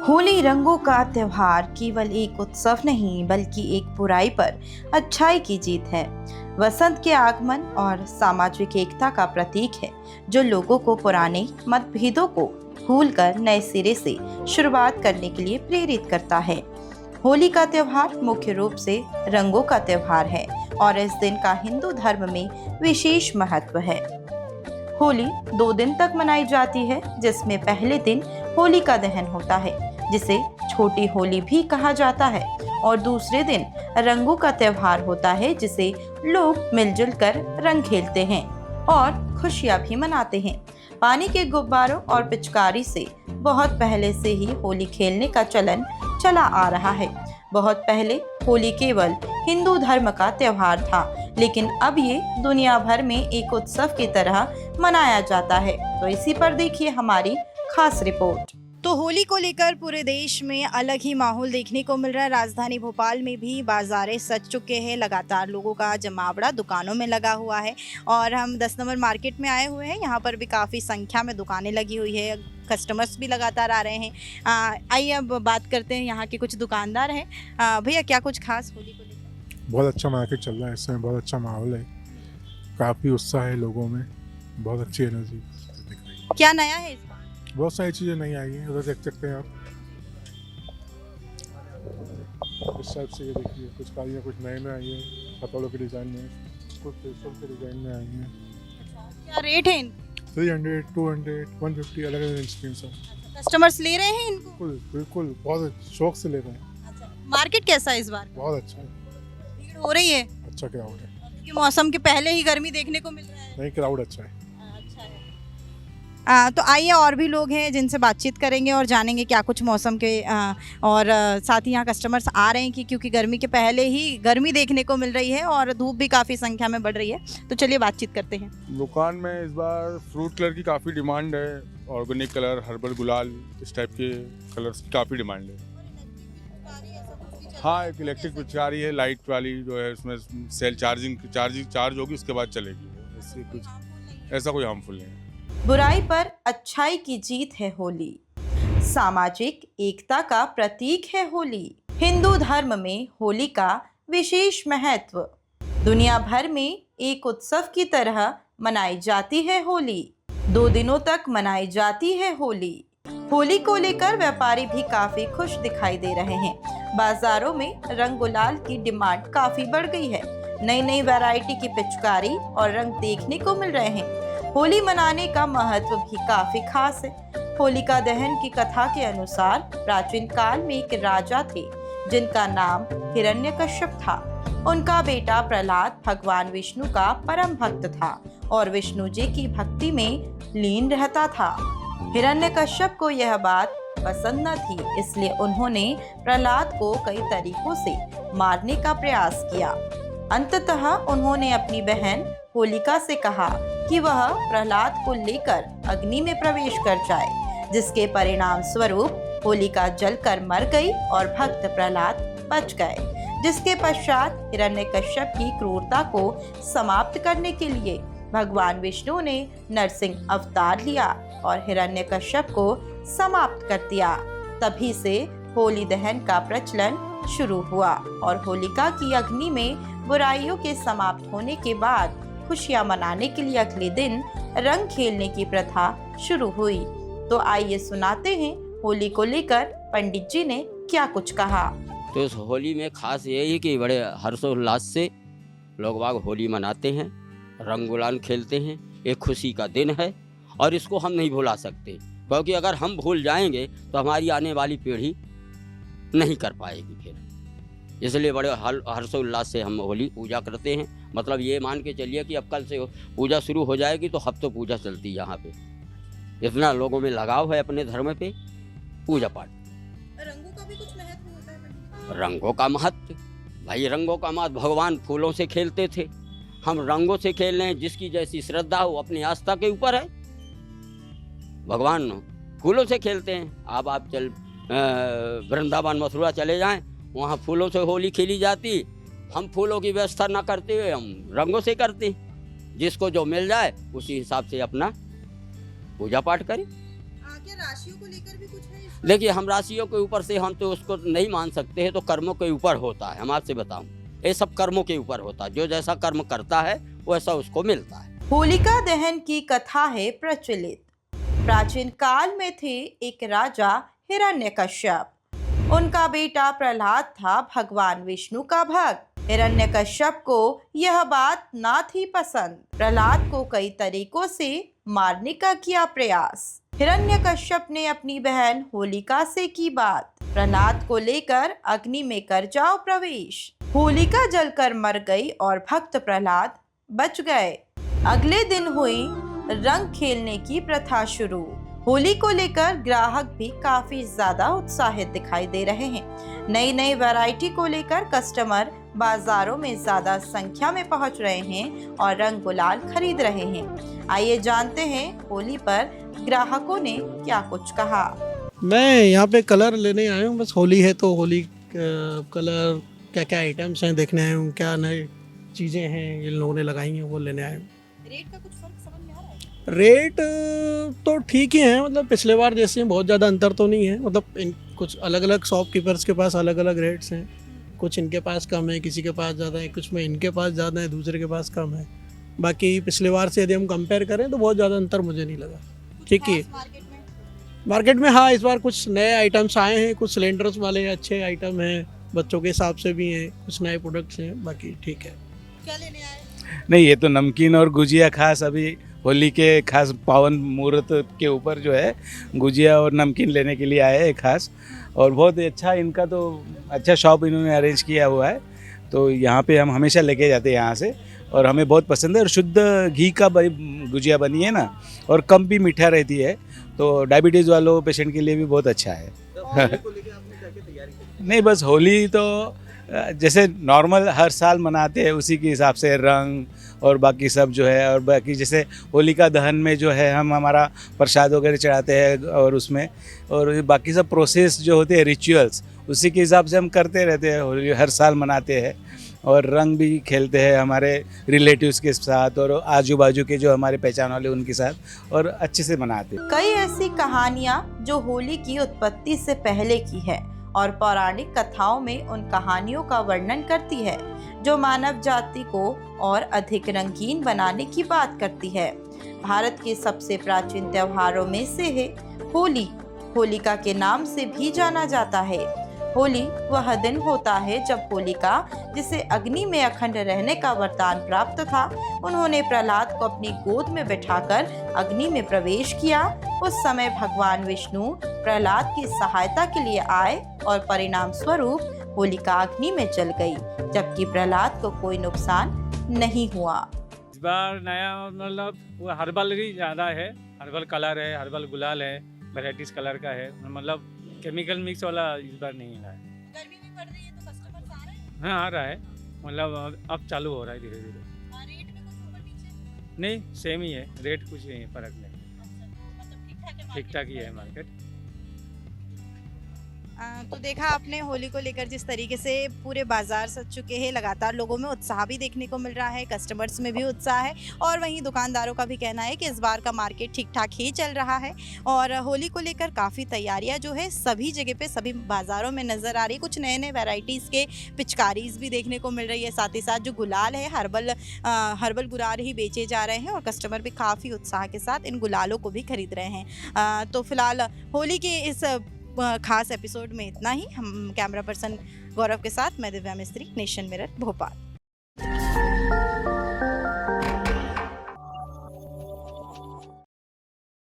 होली रंगों का त्योहार केवल एक उत्सव नहीं बल्कि एक बुराई पर अच्छाई की जीत है। वसंत के आगमन और सामाजिक एकता का प्रतीक है जो लोगों को पुराने मतभेदों को भूलकर नए सिरे से शुरुआत करने के लिए प्रेरित करता है। होली का त्योहार मुख्य रूप से रंगों का त्योहार है और इस दिन का हिंदू धर्म में विशेष महत्व है। होली 2 दिन तक मनाई जाती है, जिसमें पहले दिन होलिका दहन होता है जिसे छोटी होली भी कहा जाता है और दूसरे दिन रंगों का त्योहार होता है जिसे लोग मिलजुल कर रंग खेलते हैं और खुशियां भी मनाते हैं। पानी के गुब्बारों और पिचकारी से बहुत पहले से ही होली खेलने का चलन चला आ रहा है। बहुत पहले होली केवल हिंदू धर्म का त्योहार था, लेकिन अब ये दुनिया भर में एक उत्सव की तरह मनाया जाता है। तो इसी पर देखिए हमारी खास रिपोर्ट। तो होली को लेकर पूरे देश में अलग ही माहौल देखने को मिल रहा है। राजधानी भोपाल में भी बाजारें सज चुके हैं, लगातार लोगों का जमावड़ा दुकानों में लगा हुआ है और हम 10 नंबर मार्केट में आए हुए हैं। यहाँ पर भी काफ़ी संख्या में दुकानें लगी हुई है, कस्टमर्स भी लगातार आ रहे हैं। आइए अब बात करते हैं, यहाँ के कुछ दुकानदार हैं। भैया क्या कुछ खास होली को लेकर? बहुत अच्छा मार्केट चल रहा है, इस समय बहुत अच्छा माहौल है, काफ़ी उत्साह है लोगों में, बहुत अच्छी एनर्जी दिख रही है। क्या नया है इस बार? बहुत सारी चीज़ें नई आई हैं, उधर देख सकते हैं आप। इस साइड से ये देखिए, कुछ कालियाँ कुछ नए में आई हैं, हथौड़ों के डिज़ाइन में, कुछ पेशल के डिज़ाइन में आई हैं। क्या रेट है इनके? 300, 200, 150 अलग अलग रेंज की सब। कस्टमर्स ले रहे हैं इनको? बिल्कुल बिल्कुल, बहुत शौक से ले रहे हैं। अच्छा, मार्केट कैसा है इस बार? बहुत अच्छा है, भीड़ हो रही है? अच्छा क्राउड है। क्योंकि मौसम के पहले ही गर्मी देखने को मिल रहा है। नहीं, क्राउड अच्छा है। अच्छा है। तो आइए और भी लोग हैं जिनसे बातचीत करेंगे और जानेंगे क्या कुछ मौसम के और साथ ही यहाँ कस्टमर्स आ रहे हैं कि क्योंकि गर्मी के पहले ही गर्मी देखने को मिल रही है और धूप भी काफ़ी संख्या में बढ़ रही है। तो चलिए बातचीत करते हैं। दुकान में इस बार फ्रूट कलर की काफ़ी डिमांड है, ऑर्गेनिक कलर, हर्बल गुलाल, इस टाइप के कलर्स की काफ़ी डिमांड है। हाँ, एक इलेक्ट्रिक पिचकारी है लाइट वाली जो है, उसमें सेल चार्ज होगी उसके बाद चलेगी। इससे कुछ ऐसा कोई हार्मफुल नहीं है। बुराई पर अच्छाई की जीत है होली। सामाजिक एकता का प्रतीक है होली। हिंदू धर्म में होली का विशेष महत्व। दुनिया भर में एक उत्सव की तरह मनाई जाती है होली। 2 दिनों तक मनाई जाती है होली। होली को लेकर व्यापारी भी काफी खुश दिखाई दे रहे हैं। बाजारों में रंग गुलाल की डिमांड काफी बढ़ गई है। नई नई वैरायटी की पिचकारी और रंग देखने को मिल रहे हैं। होली मनाने का महत्व भी काफी खास है। होलिका दहन की कथा के अनुसार प्राचीन काल में एक राजा थे जिनका नाम हिरण्यकश्यप था। उनका बेटा प्रहलाद भगवान विष्णु का परम भक्त था और विष्णु जी की भक्ति में लीन रहता था। हिरण्यकश्यप को यह बात पसंद न थी, इसलिए उन्होंने प्रहलाद को कई तरीकों से मारने का प्रयास किया। अंततः उन्होंने अपनी बहन होलिका से कहा कि वह प्रहलाद को लेकर अग्नि में प्रवेश कर जाए, जिसके परिणाम स्वरूप होलिका जलकर मर गई और भक्त प्रहलाद बच गए। जिसके पश्चात हिरण्यकश्यप की क्रूरता को समाप्त करने के लिए भगवान विष्णु ने नरसिंह अवतार लिया और हिरण्यकश्यप को समाप्त कर दिया। तभी से होली दहन का प्रचलन शुरू हुआ और होलिका की अग्नि में बुराइयों के समाप्त होने के बाद खुशियां मनाने के लिए अगले दिन रंग खेलने की प्रथा शुरू हुई। तो आइए सुनाते हैं होली को लेकर पंडित जी ने क्या कुछ कहा। तो इस होली में खास यही है कि बड़े हर्षोल्लास से लोग बाग होली मनाते हैं, रंग गुलाल खेलते हैं। एक खुशी का दिन है और इसको हम नहीं भुला सकते, क्योंकि अगर हम भूल जाएंगे तो हमारी आने वाली पीढ़ी नहीं कर पाएगी फिर। इसलिए बड़े हर्षोल्लास से हम होली पूजा करते हैं। मतलब ये मान के चलिए कि अब कल से पूजा शुरू हो जाएगी तो हफ्तों पूजा चलती है यहाँ पे। इतना लोगों में लगाव है अपने धर्म पे, पूजा पाठ। रंगों का भी कुछ महत्व होता है? रंगों का महत्व, भाई रंगों का महत्व, भगवान फूलों से खेलते थे, हम रंगों से खेल रहे हैं। जिसकी जैसी श्रद्धा हो अपनी आस्था के ऊपर है। भगवान फूलों से खेलते हैं। अब आप चल वृंदावन मथुरा चले जाएं, वहाँ फूलों से होली खेली जाती। हम फूलों की व्यवस्था ना करते हुए हम रंगों से करते। जिसको जो मिल जाए उसी हिसाब से अपना पूजा पाठ करें। क्या राशि राशियों को लेकर भी कुछ है देखिए, हम राशियों के ऊपर से हम तो उसको नहीं मान सकते हैं, तो कर्मों के ऊपर होता है। हम आपसे बताऊं, ये सब कर्मों के ऊपर होता है। जो जैसा कर्म करता है वैसा उसको मिलता है। होलिका दहन की कथा है प्रचलित। प्राचीन काल में थे एक राजा हिरण्यकश्यप। उनका बेटा प्रहलाद था भगवान विष्णु का भक्त। हिरण्यकश्यप को यह बात ना थी पसंद। प्रहलाद को कई तरीकों से मारने का किया प्रयास। हिरण्यकश्यप ने अपनी बहन होलिका से की बात। प्रहलाद को लेकर अग्नि में कर जाओ प्रवेश। होलिका जलकर मर गई और भक्त प्रहलाद बच गए। अगले दिन हुई रंग खेलने की प्रथा शुरू। होली को लेकर ग्राहक भी काफी ज्यादा उत्साहित दिखाई दे रहे हैं। नई नई वैरायटी को लेकर कस्टमर बाजारों में ज्यादा संख्या में पहुंच रहे हैं और रंग गुलाल खरीद रहे हैं। आइए जानते हैं होली पर ग्राहकों ने क्या कुछ कहा। मैं यहाँ पे कलर लेने आया हूँ। बस होली है तो होली कलर क्या क्या आइटम्स हैं देखने आया हूँ, क्या नई चीज़ें हैं इन लोगों ने लगाई हैं वो लेने आया हूँ। रेट का कुछ फर्क समझ में आ रहा है? रेट तो ठीक ही है, मतलब पिछले बार जैसे बहुत ज़्यादा अंतर तो नहीं है। मतलब इन कुछ अलग अलग शॉपकीपर्स के पास अलग अलग रेट्स हैं। कुछ इनके पास कम है, किसी के पास ज़्यादा है, कुछ में इनके पास ज़्यादा है, दूसरे के पास कम है। बाकी पिछले बार से यदि हम कंपेयर करें तो बहुत ज़्यादा अंतर मुझे नहीं लगा। ठीक ही मार्केट में हाँ, इस बार कुछ नए आइटम्स आए हैं। कुछ सिलेंडर्स वाले अच्छे आइटम हैं, बच्चों के हिसाब से भी हैं, कुछ नए प्रोडक्ट्स हैं। बाकी ठीक है। क्या लेने आए? नहीं, ये तो नमकीन और गुजिया खास अभी होली के खास पावन मुहूर्त के ऊपर जो है गुजिया और नमकीन लेने के लिए आए हैं खास। और बहुत ही अच्छा, इनका तो अच्छा शॉप इन्होंने अरेंज किया हुआ है, तो यहाँ पे हम हमेशा लेके जाते हैं यहाँ से और हमें बहुत पसंद है। और शुद्ध घी का गुजिया बनी है ना, और कम भी मीठा रहती है, तो डायबिटीज़ वालों पेशेंट के लिए भी बहुत अच्छा है। नहीं, बस होली तो जैसे नॉर्मल हर साल मनाते हैं उसी के हिसाब से रंग और बाकी सब जो है। और बाकी जैसे होलिका दहन में जो है हम हमारा प्रसाद वगैरह चढ़ाते हैं और उसमें, और बाकी सब प्रोसेस जो होते हैं रिचुअल्स, उसी के हिसाब से हम करते रहते हैं। होली हर साल मनाते हैं और रंग भी खेलते हैं हमारे रिलेटिव्स के साथ और आजू बाजू के जो हमारे पहचान वाले उनके साथ, और अच्छे से मनाते हैं। कई ऐसी कहानियां जो होली की उत्पत्ति से पहले की है और पौराणिक कथाओं में उन कहानियों का वर्णन करती है जो मानव जाति को और अधिक रंगीन बनाने की बात करती है। भारत के सबसे प्राचीन त्योहारों में से है होली। होलिका के नाम से भी जाना जाता है। होली वह दिन होता है जब होलिका, जिसे अग्नि में अखंड रहने का वरदान प्राप्त था, उन्होंने प्रहलाद को अपनी गोद में बिठाकर अग्नि में प्रवेश किया। उस समय भगवान विष्णु प्रहलाद की सहायता के लिए आए और परिणाम स्वरूप होलिका अग्नि में जल गई, जबकि प्रहलाद को कोई नुकसान नहीं हुआ। इस बार नया मतलब वो हर्बल ही ज़्यादा है। हर्बल कलर है, हर्बल गुलाल है, वेराइटीज कलर का है। मतलब केमिकल मिक्स वाला इस बार नहीं है। गर्मी भी पड़ रही है तो कस्टमर्स आ रहे हैं? हाँ, आ रहा है। मतलब अब चालू हो रहा है धीरे धीरे। रेट में कुछ ऊपर नीचे? नहीं, सेम ही है रेट, कुछ नहीं फर्क नहीं। मतलब ठीक ठाक ही है मार्केट। तो देखा आपने होली को लेकर जिस तरीके से पूरे बाजार सज चुके हैं। लगातार लोगों में उत्साह भी देखने को मिल रहा है, कस्टमर्स में भी उत्साह है और वहीं दुकानदारों का भी कहना है कि इस बार का मार्केट ठीक ठाक ही चल रहा है। और होली को लेकर काफ़ी तैयारियां जो है सभी जगह पे, सभी बाज़ारों में नज़र आ रही है। कुछ नए नए वैरायटीज़ के पिचकारीज भी देखने को मिल रही है। साथ ही साथ जो गुलाल है, हर्बल गुलाल ही बेचे जा रहे हैं और कस्टमर भी काफ़ी उत्साह के साथ इन गुलालों को भी खरीद रहे हैं। तो फिलहाल होली के इस खास एपिसोड में इतना ही। हम कैमरा पर्सन गौरव के साथ मैं दिव्या मिस्त्री, नेशन मिरर, भोपाल।